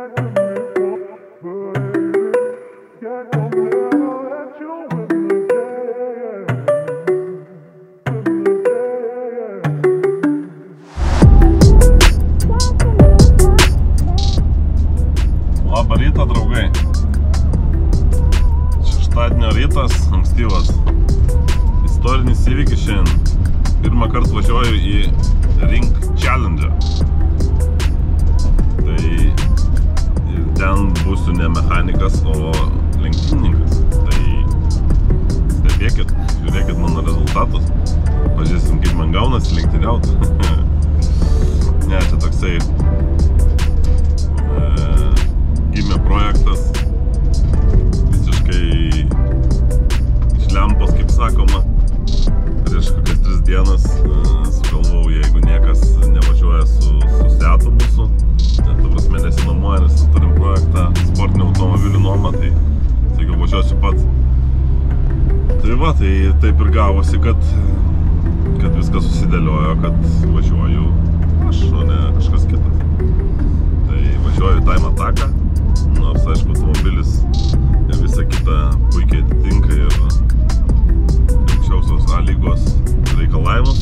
Labą rytą, draugai. Šeštadienio rytas, ankstyvas. Istorinis įvykis šiandien. Pirmą kartą važiuoju į Rink Challenge. Tai ten būsiu ne mechanikas, o lenktynininkas. Tai stebėkit, žiūrėkit mano rezultatus. Pažiūrėsim, kaip man gaunasi lenktyniauti. Ne, čia toksai gimė projektas visiškai iš lempos, kaip sakoma. Prieš kokias 3 dienas sugalvojau, jeigu niekas nevažiuoja su Seatu mūsų, net ta prasme nesinuomoja, nes turim projektą sportinių automobilių nuomą, tai sakiau, važiuosiu pats. Tai va, tai taip ir gavosi, kad viskas susidėliojo, kad važiuoju aš, o ne kažkas kitas. Tai važiuoju Time Attack, nors aišku automobilis ir visa kita puikiai atitinka ir aukščiausios A lygos reikalavimus,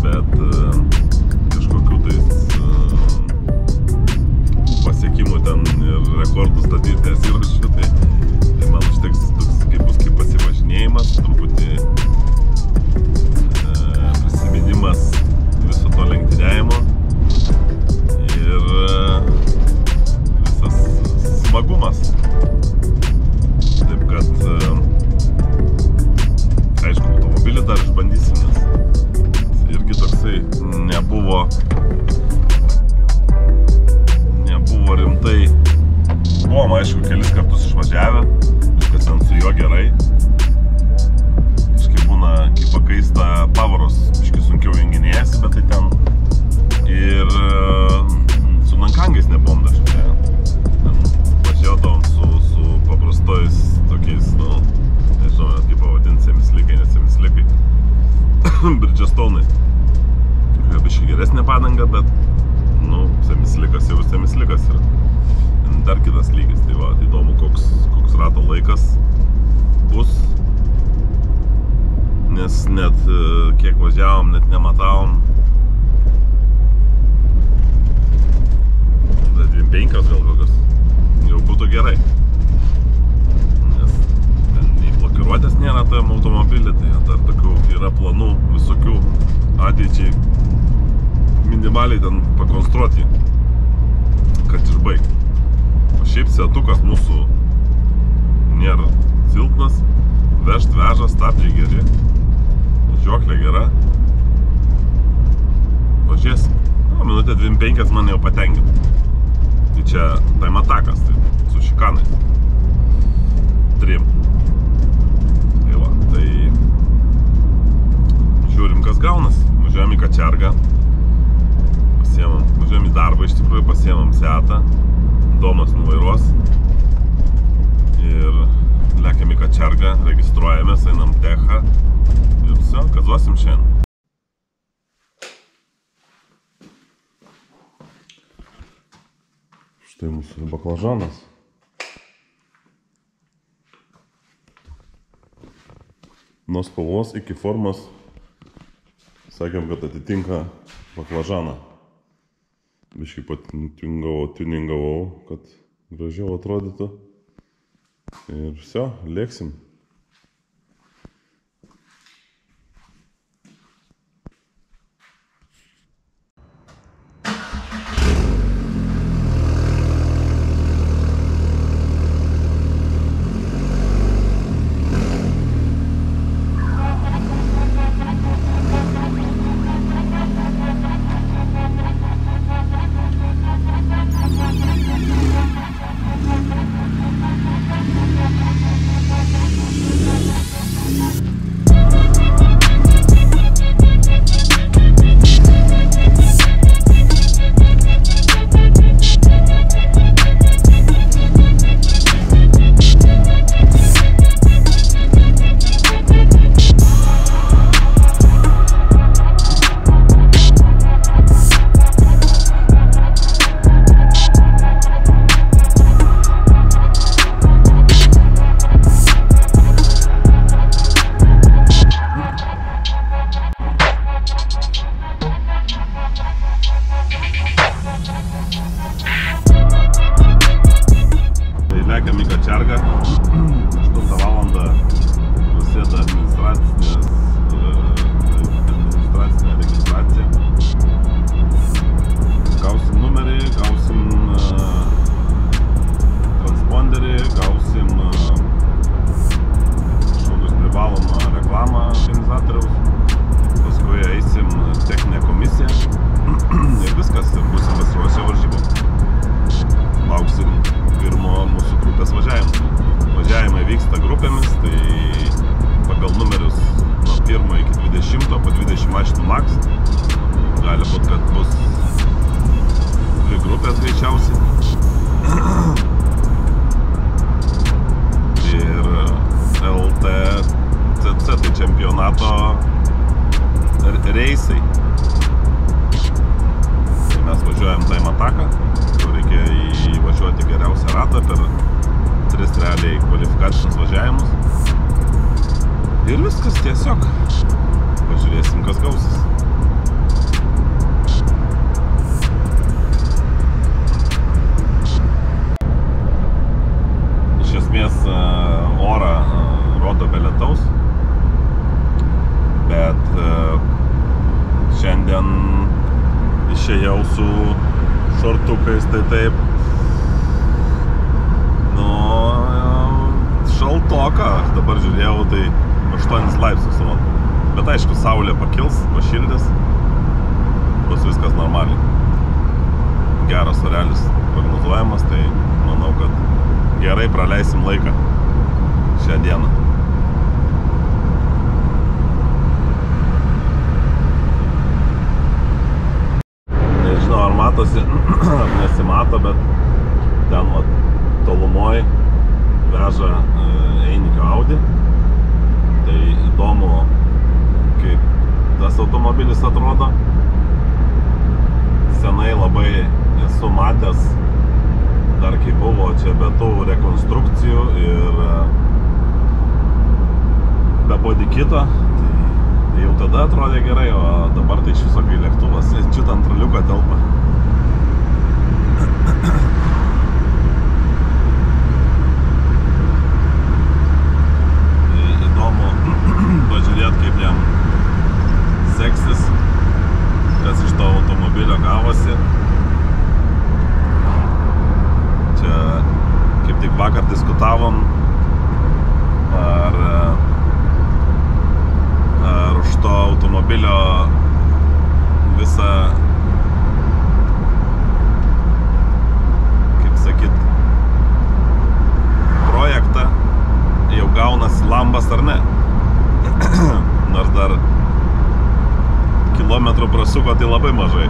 bet kažkokių tais pasiekimų ten ir rekordų statyti nesiruošiu, tai man užteks toks kaip pasivažinėjimas, truputį prisiminimas viso to lenktyniavimo ir visas smagumas. Taip kad aišku, automobilį dar išbandysim, nes irgi toksai nebuvo rimtai. Buvom, aišku, kelis kartus išvažiavę, viskas ten su juo gerai. Kažkaip būna, kai pakaista pavaros, biškai sunkiau junginėjasi, bet tai ten ir su nankangais nebuvom dar šitą. Važiuodavom su paprastojais tokiais, nu, nežinau, net kaip pavadinti, semislikai, net semislikai. Bridgestone'ai. Biškai geresnė padanga, bet, nu, semislikas jau semislikas yra. Dar kitas lygis, tai va, tai įdomu, koks rato laikas bus. Nes net kiek važiavom, net nematavom. 25 gal kokios. Jau būtų gerai. Nes ten nei blokiruotės nėra tam automobilį, tai dar tokių yra planų visokių ateičiai minimaliai ten pakonstruoti, kad išbaigti. O šiaip Seatukas mūsų nėra silpnas, vežt veža, stabdžiai geri, važiuoklė gera. Važiuosim. Minutė 25 man jau patenkinta. Tai čia Time Attackas, tai su šikanais. 3. Tai va, tai žiūrim, kas gaunas. Važiuojam į Kačergą. Važiuojam į darbą, iš tikrųjų pasiemam Seatą. Domas nuvairuos. Ir lekiam į Kačergą, registruojamės, einam techą. Ir viso, gazuosim šiandien. Štai mūsų baklažanas. Nuo spalvos iki formos sakėm, kad atitinka baklažaną. Biškai tuningavau, kad gražiau atrodytų. Ir viso, lėksim. Tai lekiam į Kačergą, 8 valandą prasideda administracinė registracija. Gausim numerį, gausim transponderį, gausim kažkokius privalomą reklamą organizatoriaus, paskui eisim techninę komisiją ir viskas, ir būsim pasiruošę varžybom. Lauksim pirmo mūsų grupės važiavimo. Važiavimai vyksta grupėmis, tai pagal numerius nuo 1 iki 20, po 20 mašinų max. Gali būt, kad bus 2 grupės greičiausiai. Ir LTCC, tai čempionato reisai. Tai mes važiuojam time ataką, kur reikia įvažiuoti geriausią ratą per 3 realiai kvalifikacinius važiavimus. Ir viskas tiesiog. Pažiūrėsim, kas gausis. Iš esmės orą rodo be lietaus, bet šiandien išėjau su šortukais, tai taip, nu, šaltoka. Dabar žiūrėjau, tai 8 laipsnius rodo. Bet aišku, saulė pakils, pašildys, bus viskas normaliai. Geras orelis prognozuojamas, tai manau, kad gerai praleisim laiką šią dieną. Nežinau, ar matosi, ar nesimato, bet ten vat tolumoj veža Einikio Audi. Tai įdomu, kaip tas automobilis atrodo. Senai labai esu matęs, dar kai buvo čia be tų rekonstrukcijų ir be bodykito, tai jau tada atrodė gerai, o dabar tai iš viso kai lėktuvas čiut ant traliuko telpa. Įdomu pažiūrėti, kaip jam seksis, kas iš to automobilio gavosi. Čia kaip tik vakar diskutavom, ar už to automobilio visą, kaip sakyt, projektą jau gaunasi lambas ar ne. Nors dar kilometrų prasuko, tai labai mažai.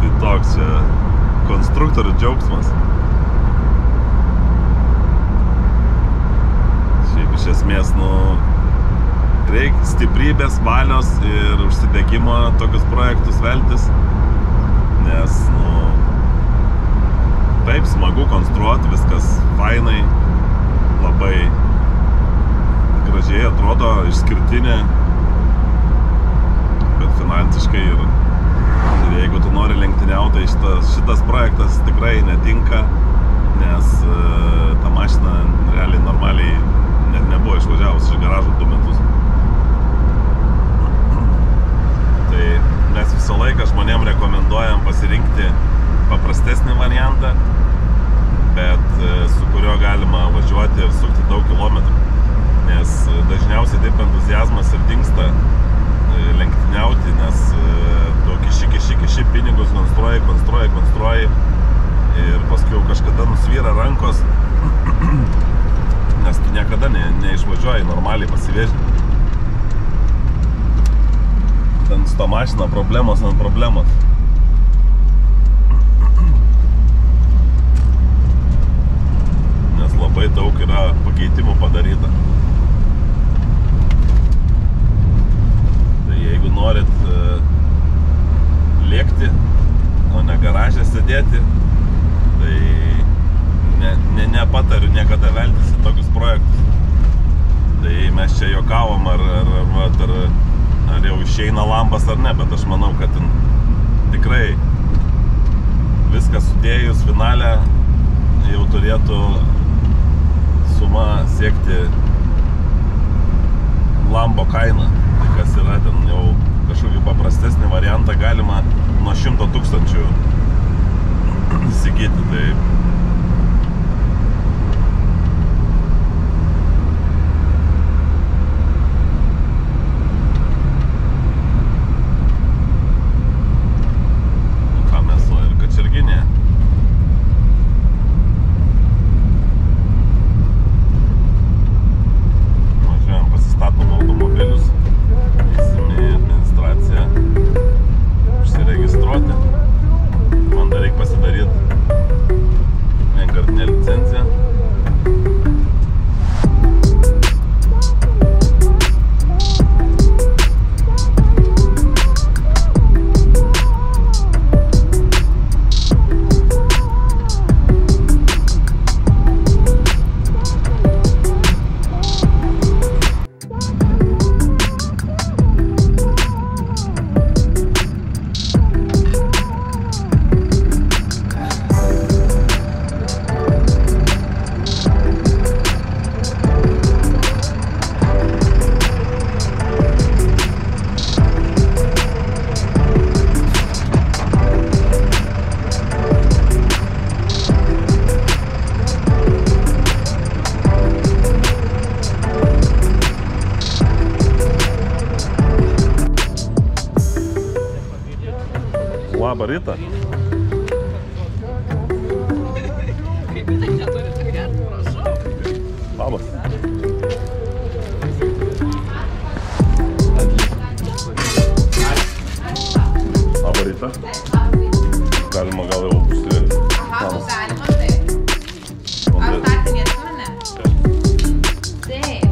Tai toks čia konstruktorių džiaugsmas. Šiaip iš esmės, nu, reikia stiprybės, valios ir užsidegimo tokius projektus veltis, nes, nu, taip smagu konstruoti, viskas fainai, labai gražiai atrodo, išskirtinė, bet finansiškai ir jeigu tu nori lenktyniauti, tai šitas projektas tikrai netinka, nes ta mašina realiai normaliai net nebuvo išvažiavus iš garažo 2 metus. Tai mes visą laiką žmonėm rekomenduojam pasirinkti paprastesnį variantą, bet su kuriuo galima važiuoti ir sukti daug kilometrų. Nes dažniausiai taip entuziazmas ir dingsta lenktyniauti, nes tu kiši pinigus konstruoji ir paskui jau kažkada nusvyra rankos, nes tu niekada neišvažiuoji normaliai pasivežti. Ten su to mašina problemos ant problemos. Nes labai daug yra pakeitimų padaryta. Tai jeigu norit lėkti, o ne garaže sėdėti, tai nepatariu niekada veltis į tokius projektus. Tai mes čia juokavom, ar jau išeina lambas ar ne, bet aš manau, kad tikrai viską sudėjus finale jau turėtų suma siekti Lambo kainą. Tai kas yra ten jau kažkokį paprastesnį variantą galima nuo 100 000 įsigyti. Tai labą rytą. Labas. Labą rytą. Galima gal jau užsiverti. Aha, nu galima taip. Ar startinės turime? Taip.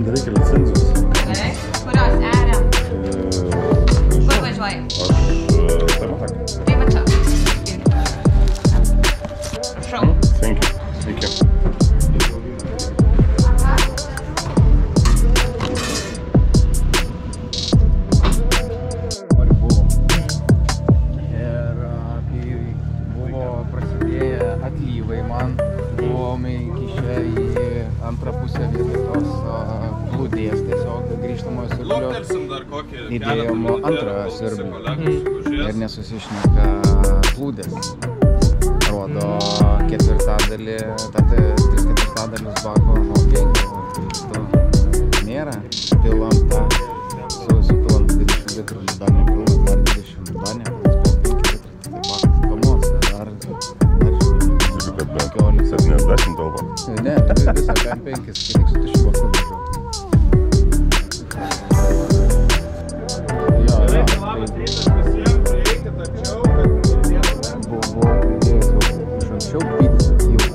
Reikia licenzijos. Gerai. Kurios eriam? Kur važiuoji? Aš tai matak. Tai va čia. Prašau. Sveiki. Sveiki. Ir kai buvo prasidėję atlyvai man, buvome įkišę į antrą pusę vietoj tos plūdės tiesiog grįžtamojo siurblio. Įdėjom antrą siurblį ir nesusišneka plūdės. Rodo ketvirtadalį, tris ketvirtadalius bako nuo 5 nėra. Pilam tą, supilam 20 litrų, dar nepilam, dar 20, dar nepilam, 5 litrų, tai bakas kamos, dar Žiūrėjau, kad be 70 telpa. ne, visą PM5, kai tik su tušiu baku važiuoju. Buvo pridėjęs jau iš anksčiau pydis, jau.